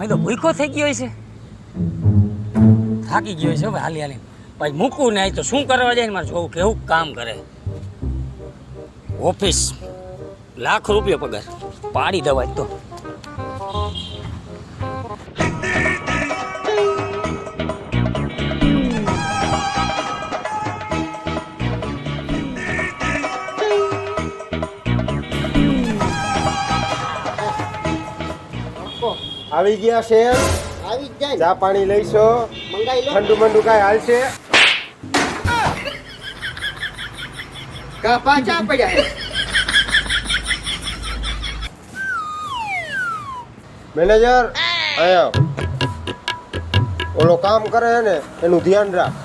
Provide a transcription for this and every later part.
અહીં તો ભૂખો થઈ ગયો છે, થાકી ગયો છે હવે હાલી હાલી. ભાઈ મૂકવું નહીં તો શું કરવા જાય ને મારે જોવું કેવું કામ કરે. ઓફિસ લાખ રૂપિયા પગાર, પાડી દવા તો. આવી ગયા છે, આવી જ જાય ચા પાણી લઈશો, મંગાઈ લો. ઠંડુ મંડુ કાંઈ હાલશે? કા પાછા પડ્યા છે. મેનેજર આયા, ઓલો કામ કરે છે ને એનું ધ્યાન રાખ.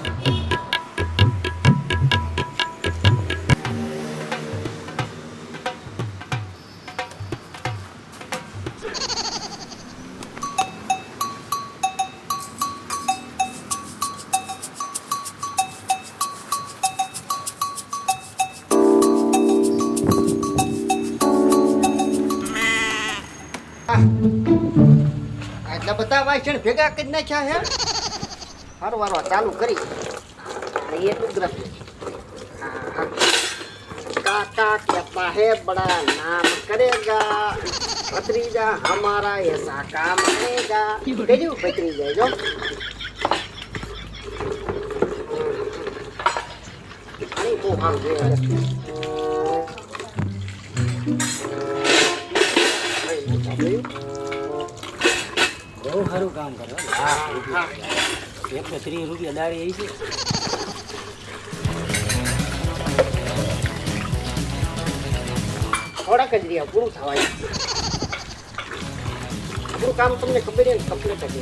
આટલા બધા વાસણ ભેગા કરી નાખ્યા હે. હારું વારવા ચાલુ કરી ये कुदरत काका कहता है बड़ा नाम करेगा भतीजा हमारा ऐसा काम करेगा केजू भतीजा जो अरे वो हम जे બહુ સારું કામ કરે. 130 રૂપિયા દાડી આવી છે. થોડાક જ રહ્યા પૂરું થવાય. આપણું કામ તમને ખબર છે ને કમ્પ્લીટ જ છે.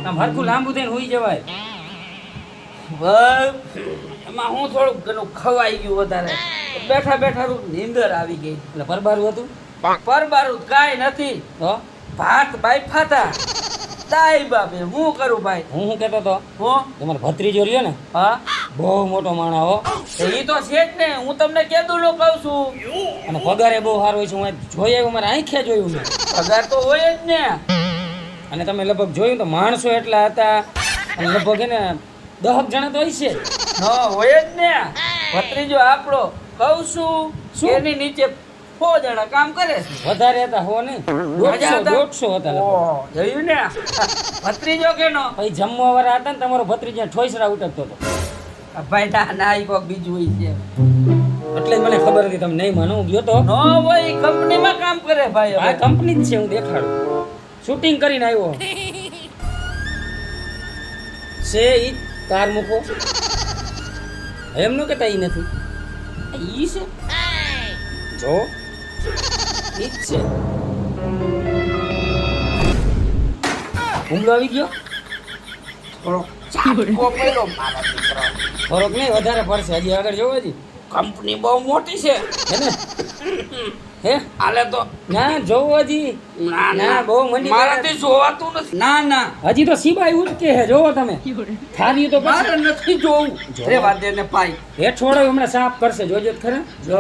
આમ હરખું લાંબુ થઈને હોઈ જવાય. બસ એમાં હું થોડુંક ઘણું ખવાઈ ગયું વધારે. બેઠા બેઠા નીંદર આવી ગઈ. એટલે પરબારું હતું? પરબારું કાંઈ નથી. તો ભાત બાફા હતા. દાઈ બાપે હું કરું ભાઈ. હું શું કહેતો હતો? હું તમારો ભત્રીજો રહ્યો ને? હા, બહુ મોટો માણસ હો. એ તો છે જ ને, હું તમને કેદુલો કહું છું. અને પગારે બહુ સારો હોય છે. હું જોઈ આવ્યું, મારે આંખે જોયું મેં. પગાર તો હોય જ ને. અને તમે લગભગ જોયું તો માણસો એટલા હતા. અને લગભગ એને 10 જણા તો હોય છે. હા હોય જ ને. ભત્રીજો આપણો કહું છું એની નીચે 100 જણા કામ કરે છે. વધારે હતા હો ને, 150 હતા. જોયું ને ભત્રીજો કેનો? પછી જમવા વાળા હતા ને તમારો ભત્રીજો ઠોઈસરા ઉટકતો હતો. ભાઈ ના ઈ કોક બીજું હોય છે. એટલે જ મને ખબર હતી. તમે નહીં માનો, હું ગયો તો. નો હોય, કંપનીમાં કામ કરે ભાઈ. આ કંપની જ છે, હું દેખાડું. શૂટિંગ કરીને આવ્યો છે. ઈ કાર મૂકો એમ નો કેતા. ઈ નથી, ઈ છે. જો ઈ જ છે. હુમલો આવી ગયો. થોડોક નહીં, વધારે પડશે. હજી આગળ જોવો. હજી કંપની બહુ મોટી છે ને. હે આલે તો ના જોવો. હજી ના બહુ મંડી મારાથી જોવાતું નથી. ના ના હજી તો સિવાય ઉઠકે હે. જોવો તમે થારી તો મારે નથી જોવું. રે વાદે ને પાઈ હે છોડો, હમણાં સાફ કરશે. જોજો ખરા. જો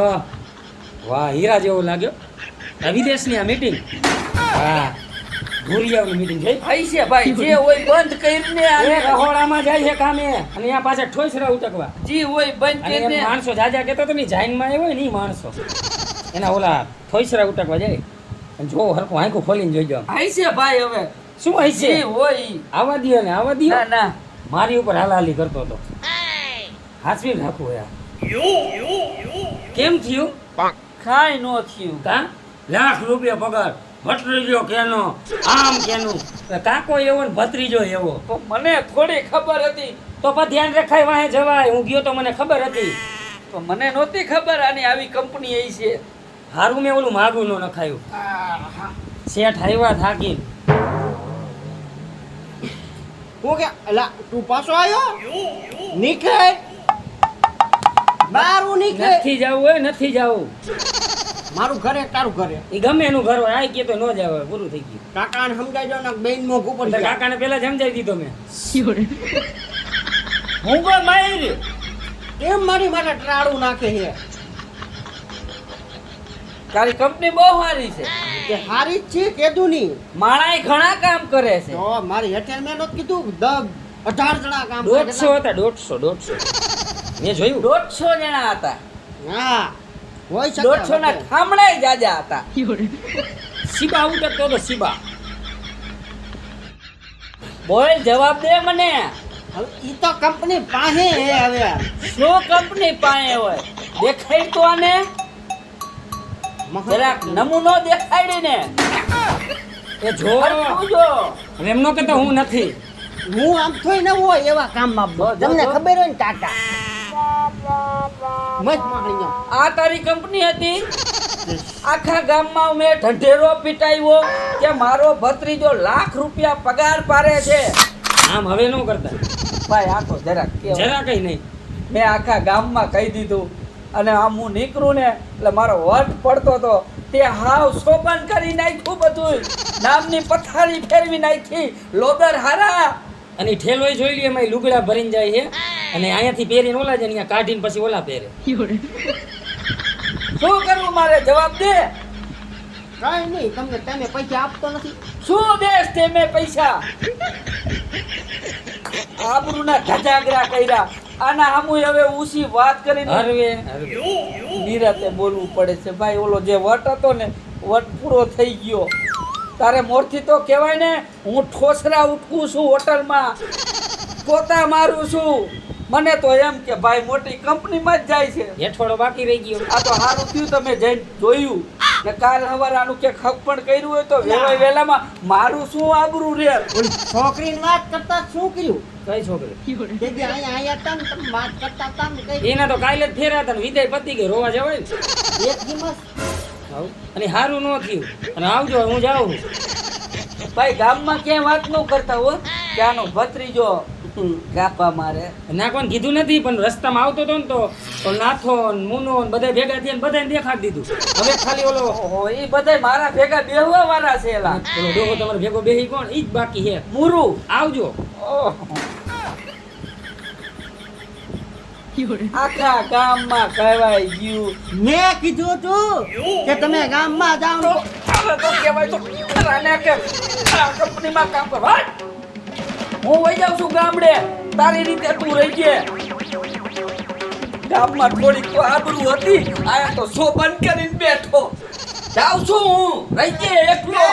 વાહ, હીરા જેવો લાગ્યો. આ વિદેશની આ મીટિંગ. હા, ભૂરિયાની મીટિંગ થઈ ભાઈ છે. ભાઈ જે હોય બંધ કરીને આ રહોડામાં જાય છે કામે. અને અહીંયા પાછા ઠોઈસરા ઉટકવા. જી હોય બંધ કરીને માણસો જાજા કહેતો તો ની જાઈનમાં આવ્યો હોય ને ઈ માણસો એના ઓલા ઠોઈસરા ઉટકવા જાય. અને જો હરખું આંખું ખોલીને જોઈજો. આઈ છે ભાઈ. હવે શું આઈ છે? હોય આવા દિયો ને આવા દિયો. ના ના મારી ઉપર હાલાલી કરતો હતો. હાસવી રાખું યાર. કેમ થયું? કાંઈ નો થયું. કા લાખ રૂપિયા પગાર, ભત્રીજો કેનો, આમ કેનું. કાકો એવો ને ભત્રીજો એવો. તો મને થોડી ખબર હતી. તો પણ ધ્યાન રખાય વાહે જવાય. હું ગયો તો મને ખબર હતી. તો મને નહોતી ખબર આની આવી કંપની એ છે. હારું મેં ઓલું માગું નો નખાયું. શેઠ આવ્યા થાકી. હું કે અલા તું પાછો આવ્યો? નીકળ બારું નીકળ. નથી જાવું હોય, નથી જાવું. મારું ઘરે તારું ઘરે એ ગમે એનું ઘર હોય આ કે તો ન જ આવે પૂરું થઈ ગયું કાકાને સમજાવજો ને બેન મોઘું એટલે પડી જાય કાકાને પહેલા જ સમજાવી દીધો મેં હું કોઈ મારી કેમ મારી મારે ટ્રાળું નાખે છે તારી કંપની બહુ સારી છે કે હારી જ છે કેદું ની માણાએ ઘણા કામ કરે છે તો મારી હેઠળ મેં નહોતું કીધું 18 જણા કામ કરે 150 હતા 150 મેં જોયું 150 જણા હતા હા હોય શકે 150 ના ઠામણાય જાજા હતા શિબા ઉતરતો તો શિબા બોલ જવાબ દે મને હવે ઈ તો કંપની પાસે હે હવે શું કંપની પાસે હોય દેખાય તો આને જરાક નમૂનો દેખાડી ને એ જો તું જો હવે એમ નો કહેતો હું નથી હું આમ થોઈ ન હોય એવા કામમાં તમને ખબર હોય ને કાકા મત માણી આ તારી કંપની હતી આખા ગામમાં મેં ઢંઢેરો પીટાવ્યો કે મારો ભત્રીજો લાખ રૂપિયા પગાર પારે છે આમ હવે નો કરતા ભાઈ આ તો જરાક કઈ નહીં મેં આખા ગામમાં કહી દીધું અને આમ હું નીકળું ને એટલે મારો વટ પડતો તો તે હાવ શોભન કરી નાખ્યું બધું નામની પથારી ફેરવી નાખી લોદર હારા અને ઠેલોય જોઈ લે એમાં લુગડા ભરીને જાય છે અને અહીંયાથી પહેરીને ઓલા જાય અહીંયા કાઢીને પછી ઓલા પહેરે શું કરવું મારે જવાબ દે કઈ નહીં તમને તમે પૈસા આપતો નથી શું દેશ તે મેં પૈસા આબરૂના ધજાગરા કર્યા આના સામું હવે ઉસી વાત કરીને હરવે નિરાતે બોલવું પડે છે ભાઈ ઓલો જે વટ હતો ને વટ પૂરો થઈ ગયો તારે મોરથી તો કહેવાય ને હું ઠોસરા ઉઠું છું હોટલમાં પોતા મારું છું મને તો એમ કે ભાઈ મોટી કંપનીમાં જ જાય છે હેઠવાડો બાકી રહી ગયો આ તો સારું થયું તમે જઈને જોયું ને કાલ સવારે આનું કે ખપ પણ કર્યું હોય તો વેવાય વેલામાં મારું શું આબરૂ રે છોકરીની વાત કરતા શું કર્યું કઈ છોકરી કે જે અહીંયા તમ વાત કરતા તમ કઈ એના તો કાલે જ ફેર્યા હતા ને વિદાય પતી ગઈ રોવા જવાય ને એક દિવસ અને સારું ન થયું અને આવજો હું જાઉં ભાઈ ગામમાં ક્યાંય વાત ન કરતા હો ક્યાંનો ભત્રીજો ગાપા મારે ના કોણ કીધું નથી પણ રસ્તામાં આવતો હતો ને તો નાથો ને મુનો ને બધા ભેગા થઈને બધાને દેખાડી દીધું હવે ખાલી ઓલો એ બધા મારા ભેગા બેહવા વાળા છે એલા ઓલો ડોહો તમારે ભેગો બેહી કોણ ઈ જ બાકી છે મુરુ આવજો આખા ગામમાં કહેવાય ગયું મેં કીધું તું કે તમે ગામમાં જાઓ તો કહેવાય તો રાને કે આ કંપનીમાં કામ કર હટ! હું વઈ જાઉં છું ગામડે તારી રીતે તું રહી છે ગામમાં થોડીક તો આબરૂ હતી આયા તો શો બંધ કરીને બેઠો જાઉં છું હું રહી છે એકલો